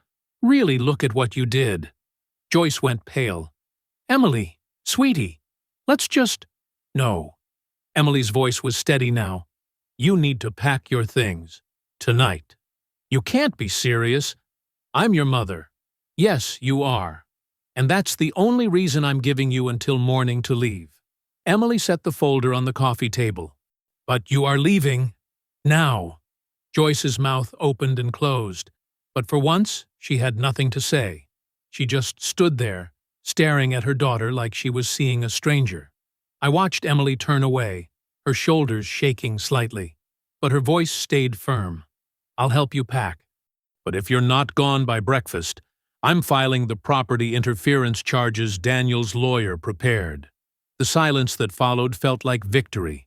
Really look at what you did." Joyce went pale. "Emily, sweetie, let's just—" "No." Emily's voice was steady now. "You need to pack your things. Tonight." "You can't be serious. I'm your mother." "Yes, you are. And that's the only reason I'm giving you until morning to leave." Emily set the folder on the coffee table. "But you are leaving. Now." Joyce's mouth opened and closed, but for once she had nothing to say. She just stood there, staring at her daughter like she was seeing a stranger. I watched Emily turn away, her shoulders shaking slightly, but her voice stayed firm. "I'll help you pack. But if you're not gone by breakfast, I'm filing the property interference charges Daniel's lawyer prepared." The silence that followed felt like victory.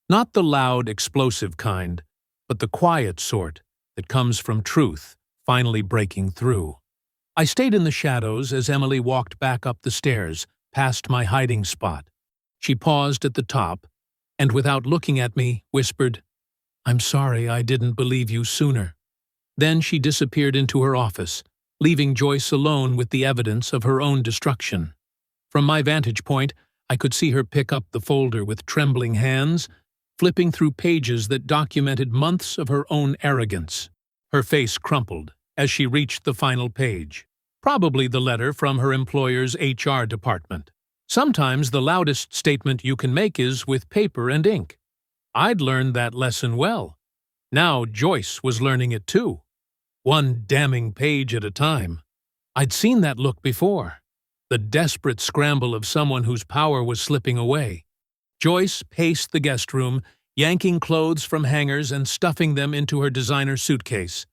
Not the loud, explosive kind, but the quiet sort that comes from truth finally breaking through. I stayed in the shadows as Emily walked back up the stairs, past my hiding spot. She paused at the top, and without looking at me, whispered, "I'm sorry I didn't believe you sooner." Then she disappeared into her office, leaving Joyce alone with the evidence of her own destruction. From my vantage point, I could see her pick up the folder with trembling hands, flipping through pages that documented months of her own arrogance. Her face crumpled as she reached the final page, probably the letter from her employer's HR department. Sometimes the loudest statement you can make is with paper and ink. I'd learned that lesson well. Now Joyce was learning it too. One damning page at a time. I'd seen that look before. The desperate scramble of someone whose power was slipping away. Joyce paced the guest room, yanking clothes from hangers and stuffing them into her designer suitcase.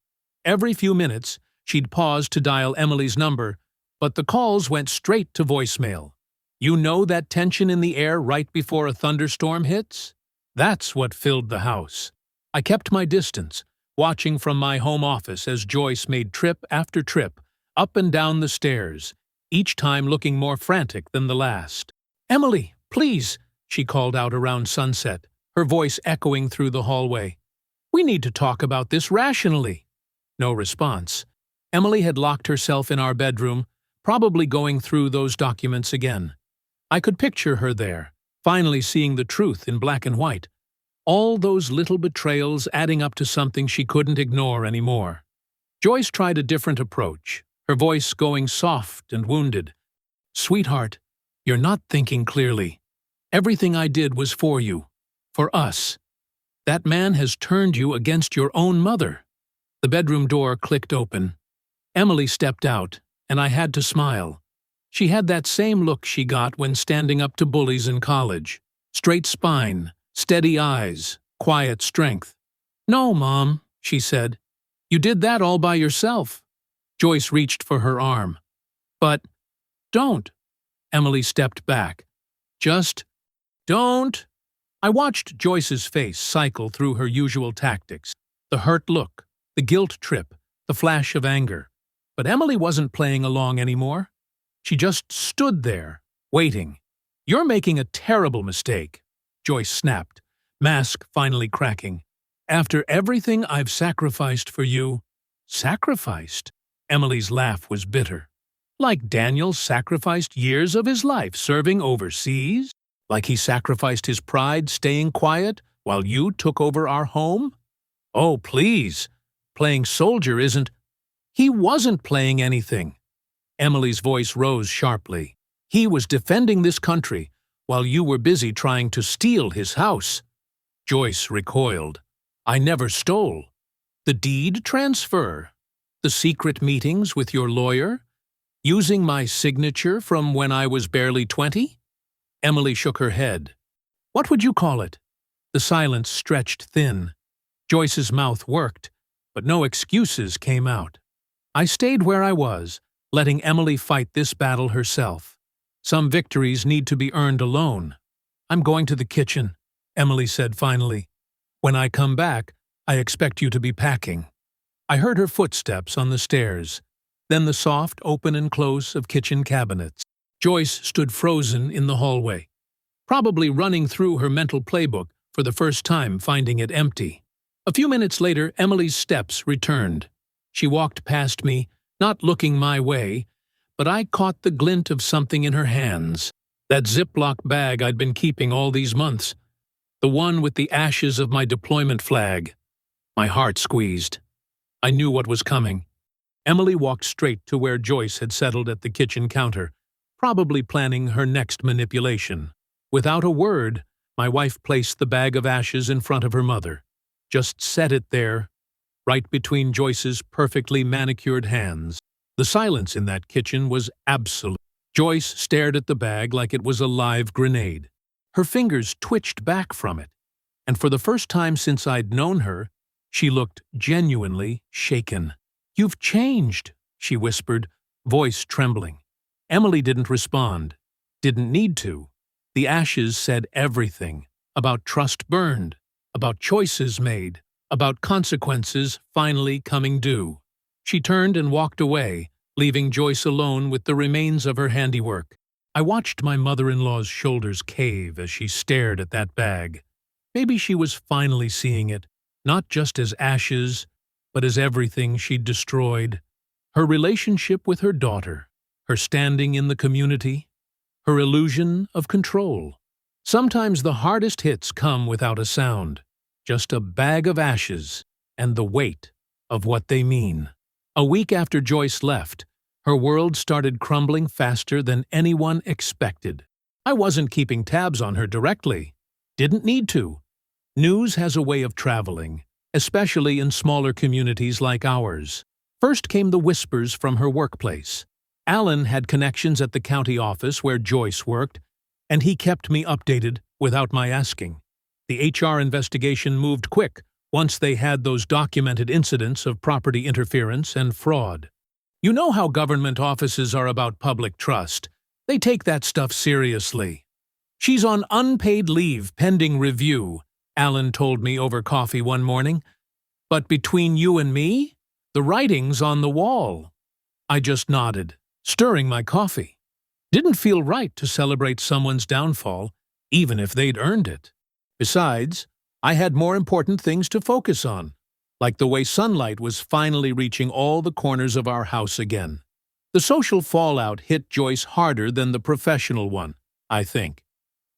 Every few minutes, she'd pause to dial Emily's number, but the calls went straight to voicemail. You know that tension in the air right before a thunderstorm hits? That's what filled the house. I kept my distance, watching from my home office as Joyce made trip after trip, up and down the stairs, each time looking more frantic than the last. "Emily, please," she called out around sunset, her voice echoing through the hallway. "We need to talk about this rationally." No response. Emily had locked herself in our bedroom, probably going through those documents again. I could picture her there, finally seeing the truth in black and white. All those little betrayals adding up to something she couldn't ignore anymore. Joyce tried a different approach, her voice going soft and wounded. "Sweetheart, you're not thinking clearly. Everything I did was for you. For us. That man has turned you against your own mother." The bedroom door clicked open. Emily stepped out, and I had to smile. She had that same look she got when standing up to bullies in college. Straight spine, steady eyes, quiet strength. "No, Mom," she said. "You did that all by yourself." Joyce reached for her arm. "But, don't." Emily stepped back. "Just, don't." I watched Joyce's face cycle through her usual tactics. The hurt look, the guilt trip, the flash of anger. But Emily wasn't playing along anymore. She just stood there, waiting. "You're making a terrible mistake," Joyce snapped, mask finally cracking. "After everything I've sacrificed for you—" "Sacrificed?" Emily's laugh was bitter. "Like Daniel sacrificed years of his life serving overseas? Like he sacrificed his pride staying quiet while you took over our home? Oh, please. Playing soldier isn't—" "He wasn't playing anything." Emily's voice rose sharply. "He was defending this country while you were busy trying to steal his house." Joyce recoiled. "I never stole. The deed transfer? The secret meetings with your lawyer? Using my signature from when I was barely 20? Emily shook her head. "What would you call it?" The silence stretched thin. Joyce's mouth worked, but no excuses came out. I stayed where I was, letting Emily fight this battle herself. Some victories need to be earned alone. "I'm going to the kitchen," Emily said finally. "When I come back, I expect you to be packing." I heard her footsteps on the stairs, then the soft open and close of kitchen cabinets. Joyce stood frozen in the hallway, probably running through her mental playbook for the first time, finding it empty. A few minutes later, Emily's steps returned. She walked past me, not looking my way, but I caught the glint of something in her hands. That Ziploc bag I'd been keeping all these months. The one with the ashes of my deployment flag. My heart squeezed. I knew what was coming. Emily walked straight to where Joyce had settled at the kitchen counter, probably planning her next manipulation. Without a word, my wife placed the bag of ashes in front of her mother. Just set it there, right between Joyce's perfectly manicured hands. The silence in that kitchen was absolute. Joyce stared at the bag like it was a live grenade. Her fingers twitched back from it, and for the first time since I'd known her, she looked genuinely shaken. "You've changed," she whispered, voice trembling. Emily didn't respond. Didn't need to. The ashes said everything about trust burned, about choices made, about consequences finally coming due. She turned and walked away, leaving Joyce alone with the remains of her handiwork. I watched my mother-in-law's shoulders cave as she stared at that bag. Maybe she was finally seeing it, not just as ashes, but as everything she'd destroyed. Her relationship with her daughter, her standing in the community, her illusion of control. Sometimes the hardest hits come without a sound, just a bag of ashes and the weight of what they mean. A week after Joyce left, her world started crumbling faster than anyone expected. I wasn't keeping tabs on her directly. Didn't need to. News has a way of traveling, especially in smaller communities like ours. First came the whispers from her workplace. Alan had connections at the county office where Joyce worked, and he kept me updated without my asking. The HR investigation moved quick once they had those documented incidents of property interference and fraud. You know how government offices are about public trust. They take that stuff seriously. She's on unpaid leave pending review, Alan told me over coffee one morning. But between you and me, the writing's on the wall. I just nodded, stirring my coffee. Didn't feel right to celebrate someone's downfall, even if they'd earned it. Besides, I had more important things to focus on, like the way sunlight was finally reaching all the corners of our house again. The social fallout hit Joyce harder than the professional one, I think.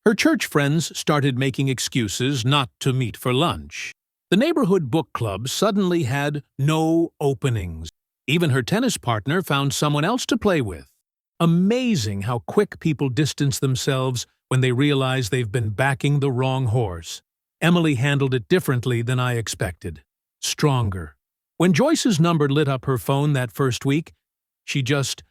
Her church friends started making excuses not to meet for lunch. The neighborhood book club suddenly had no openings. Even her tennis partner found someone else to play with. Amazing how quick people distance themselves when they realize they've been backing the wrong horse. Emily handled it differently than I expected. Stronger. When Joyce's number lit up her phone that first week, she just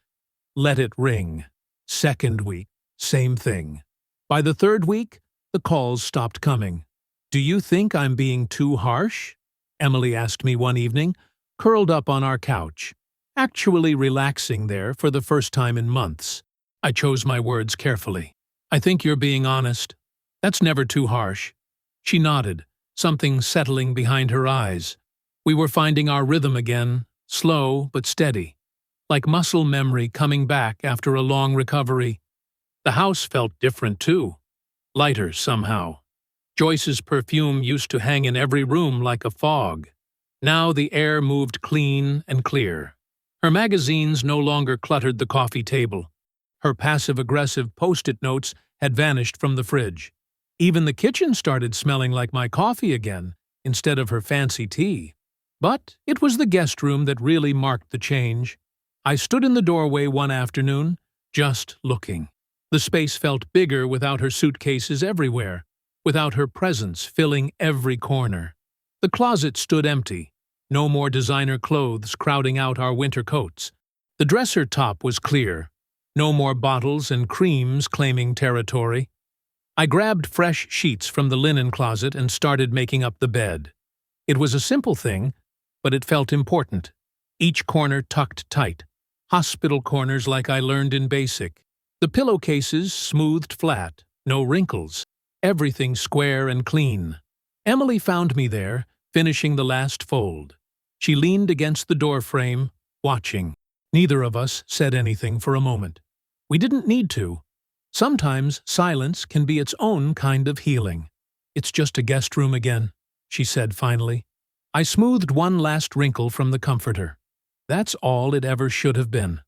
let it ring. Second week, same thing. By the third week, the calls stopped coming. "Do you think I'm being too harsh?" Emily asked me one evening, curled up on our couch, actually relaxing there for the first time in months. I chose my words carefully. "I think you're being honest. That's never too harsh." She nodded, something settling behind her eyes. We were finding our rhythm again, slow but steady, like muscle memory coming back after a long recovery. The house felt different too, lighter somehow. Joyce's perfume used to hang in every room like a fog. Now the air moved clean and clear. Her magazines no longer cluttered the coffee table. Her passive-aggressive Post-it notes had vanished from the fridge. Even the kitchen started smelling like my coffee again, instead of her fancy tea. But it was the guest room that really marked the change. I stood in the doorway one afternoon, just looking. The space felt bigger without her suitcases everywhere, without her presence filling every corner. The closet stood empty, no more designer clothes crowding out our winter coats. The dresser top was clear, no more bottles and creams claiming territory. I grabbed fresh sheets from the linen closet and started making up the bed. It was a simple thing, but it felt important. Each corner tucked tight, hospital corners like I learned in basic. The pillowcases smoothed flat, no wrinkles, everything square and clean. Emily found me there, finishing the last fold. She leaned against the doorframe, watching. Neither of us said anything for a moment. We didn't need to. Sometimes silence can be its own kind of healing. "It's just a guest room again," she said finally. I smoothed one last wrinkle from the comforter. That's all it ever should have been.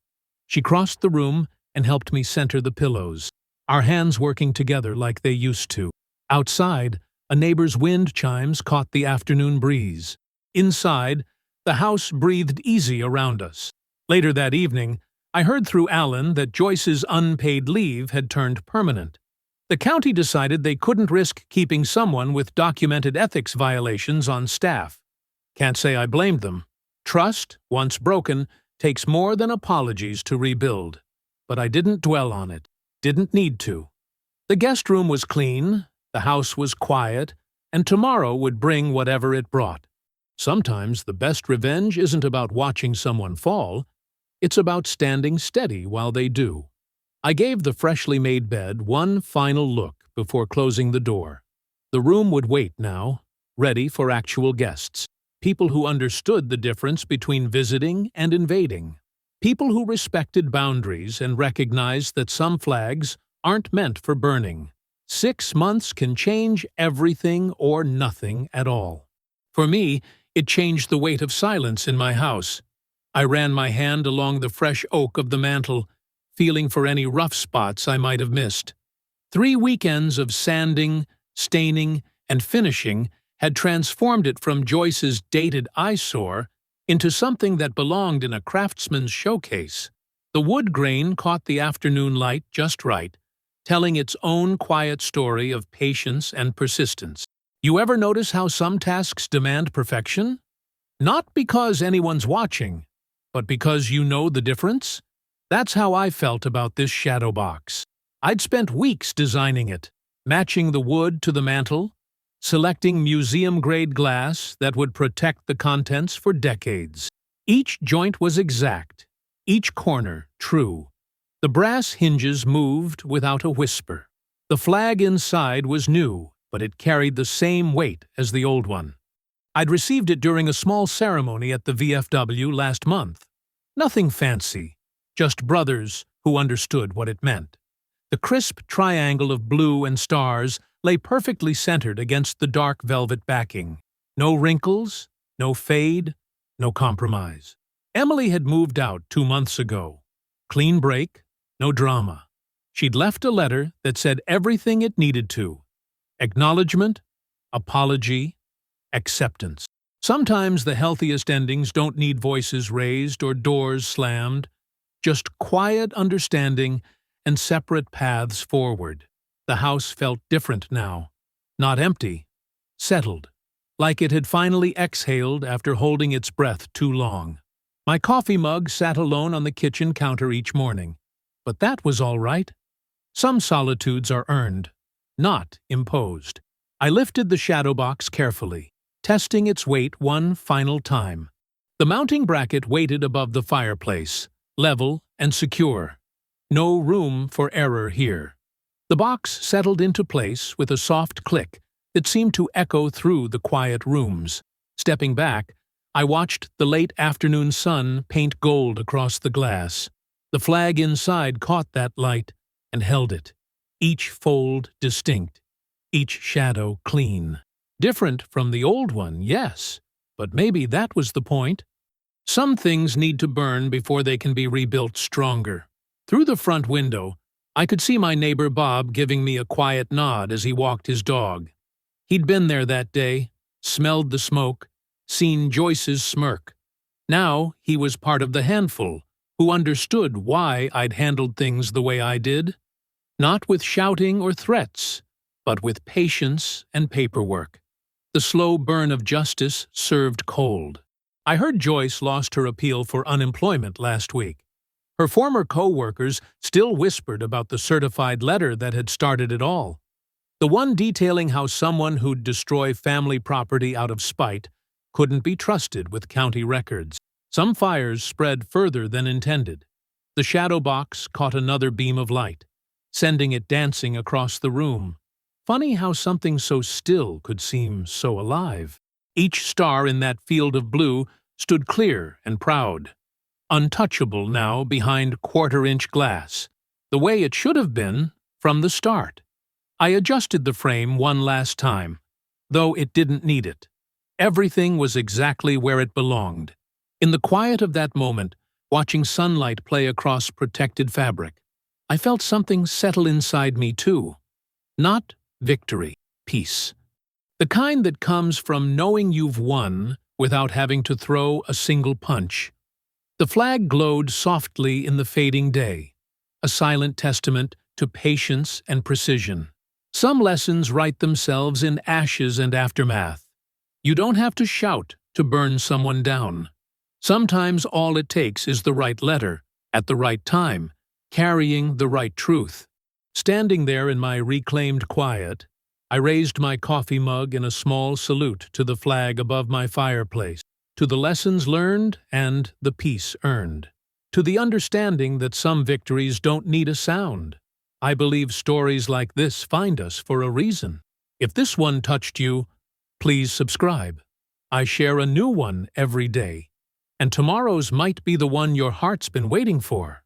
She crossed the room and helped me center the pillows, our hands working together like they used to. Outside, a neighbor's wind chimes caught the afternoon breeze. Inside, the house breathed easy around us. Later that evening, I heard through Alan that Joyce's unpaid leave had turned permanent. The county decided they couldn't risk keeping someone with documented ethics violations on staff. Can't say I blamed them. Trust, once broken, takes more than apologies to rebuild. But I didn't dwell on it. Didn't need to. The guest room was clean, the house was quiet, and tomorrow would bring whatever it brought. Sometimes the best revenge isn't about watching someone fall. It's about standing steady while they do. I gave the freshly made bed one final look before closing the door. The room would wait now, ready for actual guests. People who understood the difference between visiting and invading. People who respected boundaries and recognized that some flags aren't meant for burning. 6 months can change everything or nothing at all. For me, it changed the weight of silence in my house. I ran my hand along the fresh oak of the mantel, feeling for any rough spots I might have missed. 3 weekends of sanding, staining, and finishing had transformed it from Joyce's dated eyesore into something that belonged in a craftsman's showcase. The wood grain caught the afternoon light just right, telling its own quiet story of patience and persistence. You ever notice how some tasks demand perfection? Not because anyone's watching, but because you know the difference? That's how I felt about this shadow box. I'd spent weeks designing it, matching the wood to the mantel, selecting museum-grade glass that would protect the contents for decades. Each joint was exact, each corner true. The brass hinges moved without a whisper. The flag inside was new, but it carried the same weight as the old one. I'd received it during a small ceremony at the VFW last month. Nothing fancy, just brothers who understood what it meant. The crisp triangle of blue and stars lay perfectly centered against the dark velvet backing. No wrinkles, no fade, no compromise. Emily had moved out 2 months ago. Clean break, no drama. She'd left a letter that said everything it needed to. Acknowledgement, apology, acceptance. Sometimes the healthiest endings don't need voices raised or doors slammed, just quiet understanding and separate paths forward. The house felt different now. Not empty, settled, like it had finally exhaled after holding its breath too long. My coffee mug sat alone on the kitchen counter each morning, but that was all right. Some solitudes are earned, not imposed. I lifted the shadow box carefully, testing its weight one final time. The mounting bracket waited above the fireplace, level and secure. No room for error here. The box settled into place with a soft click that seemed to echo through the quiet rooms. Stepping back, I watched the late afternoon sun paint gold across the glass. The flag inside caught that light and held it, each fold distinct, each shadow clean. Different from the old one, yes, but maybe that was the point. Some things need to burn before they can be rebuilt stronger. Through the front window, I could see my neighbor Bob giving me a quiet nod as he walked his dog. He'd been there that day, smelled the smoke, seen Joyce's smirk. Now he was part of the handful who understood why I'd handled things the way I did. Not with shouting or threats, but with patience and paperwork. The slow burn of justice served cold. I heard Joyce lost her appeal for unemployment last week. Her former co-workers still whispered about the certified letter that had started it all. The one detailing how someone who'd destroy family property out of spite couldn't be trusted with county records. Some fires spread further than intended. The shadow box caught another beam of light, sending it dancing across the room. Funny how something so still could seem so alive. Each star in that field of blue stood clear and proud. Untouchable now behind quarter-inch glass, the way it should have been from the start. I adjusted the frame one last time, though it didn't need it. Everything was exactly where it belonged. In the quiet of that moment, watching sunlight play across protected fabric, I felt something settle inside me too. Not victory, peace. The kind that comes from knowing you've won without having to throw a single punch. The flag glowed softly in the fading day, a silent testament to patience and precision. Some lessons write themselves in ashes and aftermath. You don't have to shout to burn someone down. Sometimes all it takes is the right letter, at the right time, carrying the right truth. Standing there in my reclaimed quiet, I raised my coffee mug in a small salute to the flag above my fireplace, to the lessons learned and the peace earned. to the understanding that some victories don't need a sound. I believe stories like this find us for a reason. If this one touched you, please subscribe. I share a new one every day, and tomorrow's might be the one your heart's been waiting for.